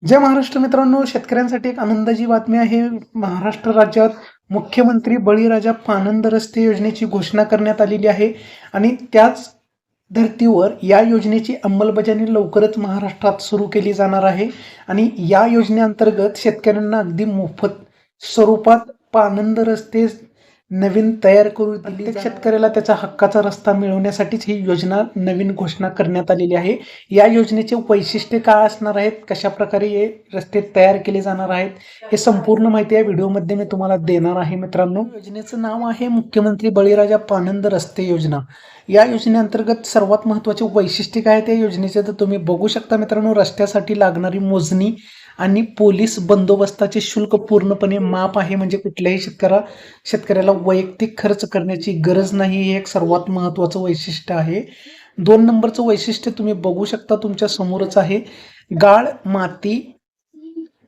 जय महाराष्ट्र मित्रांनो, शेतकऱ्यांसाठी एक आनंदाची बातमी आहे. महाराष्ट्र राज्यात मुख्यमंत्री बळीराजा पानंद रस्ते योजनेची घोषणा करण्यात आलेली आहे आणि त्याच धर्तीवर या योजनेची अंमलबजावणी लवकरच महाराष्ट्रात सुरू केली जाणार आहे आणि या योजनेअंतर्गत शेतकऱ्यांना अगदी मोफत स्वरूपात पानंद रस्ते नवीन तयार करून प्रत्येक शेतकऱ्याला त्याचा हक्काचा रस्ता मिळवण्यासाठीच ही योजना नवीन घोषणा करण्यात आलेली आहे. या योजनेचे वैशिष्ट्य काय असणार आहेत, कशा प्रकारे हे रस्ते तयार केले जाणार आहेत, हे संपूर्ण माहिती या व्हिडिओमध्ये मी तुम्हाला देणार आहे. मित्रांनो, योजनेचं नाव आहे मुख्यमंत्री बळीराजा पानंद रस्ते योजना. या योजनेअंतर्गत सर्वात महत्त्वाचे वैशिष्ट्य काय आहे त्या योजनेचे तर तुम्ही बघू शकता. मित्रांनो, रस्त्यासाठी लागणारी मोजणी आणि पोलीस बंदोबस्ताचे शुल्क पूर्णपणे माफ आहे. म्हणजे कुठल्याही शेतकऱ्याला वैयक्तिक खर्च करण्याची गरज नाही, हे एक सर्वात महत्त्वाचं वैशिष्ट्य आहे. 2 नंबरचं वैशिष्ट्य तुम्ही बघू शकता, तुमच्या समोरच आहे. गाळ माती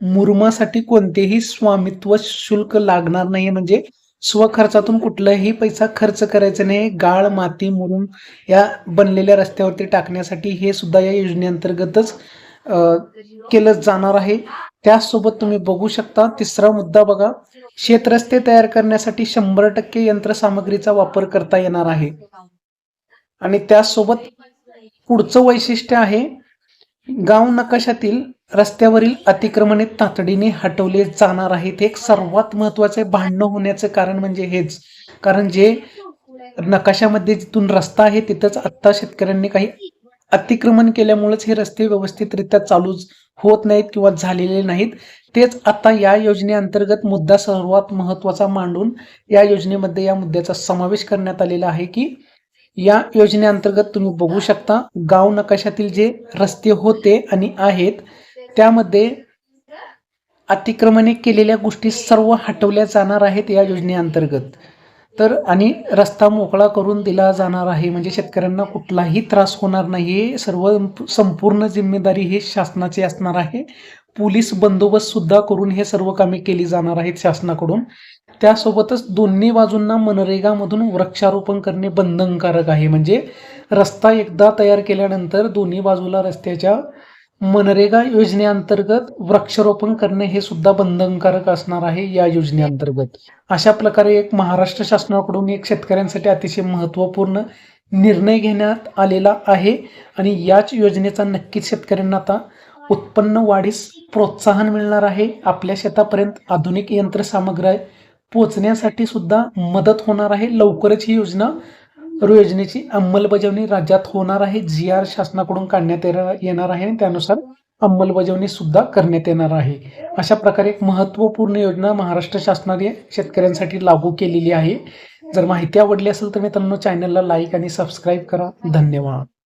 मुरुमासाठी कोणतेही स्वामित्व शुल्क लागणार नाही. म्हणजे स्वखर्चातून कुठलाही पैसा खर्च करायचा नाही. गाळ माती मुरुम या बनलेल्या रस्त्यावरती टाकण्यासाठी हे सुद्धा या योजनेअंतर्गतच केलं जाणार आहे. त्याचसोबत तुम्ही बघू शकता, तिसरा मुद्दा बघा, शेतरस्ते तयार करण्यासाठी 100% यंत्रसामग्रीचा वापर करता येणार आहे. आणि त्याचसोबत पुढचं वैशिष्ट्य आहे, गाव नकाशातील रस्त्यावरील अतिक्रमणे तातडीने हटवले जाणार आहेत. एक सर्वात महत्वाचे भांडणं होण्याचं कारण म्हणजे हेच, कारण जे नकाशामध्ये जिथून रस्ता आहे तिथंच आत्ता शेतकऱ्यांनी काही अतिक्रमण केल्यामुळेच हे रस्ते व्यवस्थितरित्या चालू होत नाहीत किंवा झालेले नाहीत. तेच आता या योजनेअंतर्गत मुद्दा सर्वात महत्वाचा मांडून या योजनेमध्ये या मुद्द्याचा समावेश करण्यात आलेला आहे की या योजनेअंतर्गत तुम्ही बघू शकता, गाव नकाशातील जे रस्ते होते आणि आहेत त्यामध्ये अतिक्रमणे केलेल्या गोष्टी सर्व हटवल्या जाणार आहेत या योजनेअंतर्गत. तर आणि रस्ता मोकळा करून दिला जाणार आहे. म्हणजे शेतकऱ्यांना कुठलाही त्रास होणार नाही. संपूर्ण जिम्मेदारी हे शासनाची असणार आहे. पोलीस बंदोबस्त सुद्धा करून हे सर्व कामे केली जाणार आहेत शासनाकडून. त्यासोबतच दोन्ही बाजूंना मनरेगामधून वृक्षारोपण करणे बंधनकारक आहे. म्हणजे रस्ता एकदा तयार केल्यानंतर दोन्ही बाजूला रस्त्याच्या मनरेगा योजनेअंतर्गत वृक्षारोपण करणे हे सुद्धा बंधनकारक असणार आहे या योजनेअंतर्गत. अशा प्रकारे एक महाराष्ट्र शासनाकडून एक शेतकऱ्यांसाठी अतिशय महत्त्वपूर्ण निर्णय घेण्यात आलेला आहे आणि याच योजनेचा नक्कीच शेतकऱ्यांना आता उत्पन्न वाढीस प्रोत्साहन मिळणार आहे. आपल्या शेतापर्यंत आधुनिक यंत्रसामग्री पोचण्यासाठी सुद्धा मदत होणार आहे. लवकरच ही योजनेची अंमलबजावणी राज्यात होणार आहे. GR शासनाकडून काढण्यात येणार आहे आणि त्यानुसार अंमलबजावणी सुद्धा करण्यात येणार आहे. अशा प्रकारे एक महत्त्वपूर्ण योजना महाराष्ट्र शासनाने शेतकऱ्यांसाठी लागू केलेली आहे. जर माहिती आवडली असेल तर मित्रांनो, चॅनलला लाईक आणि सबस्क्राईब करा. धन्यवाद.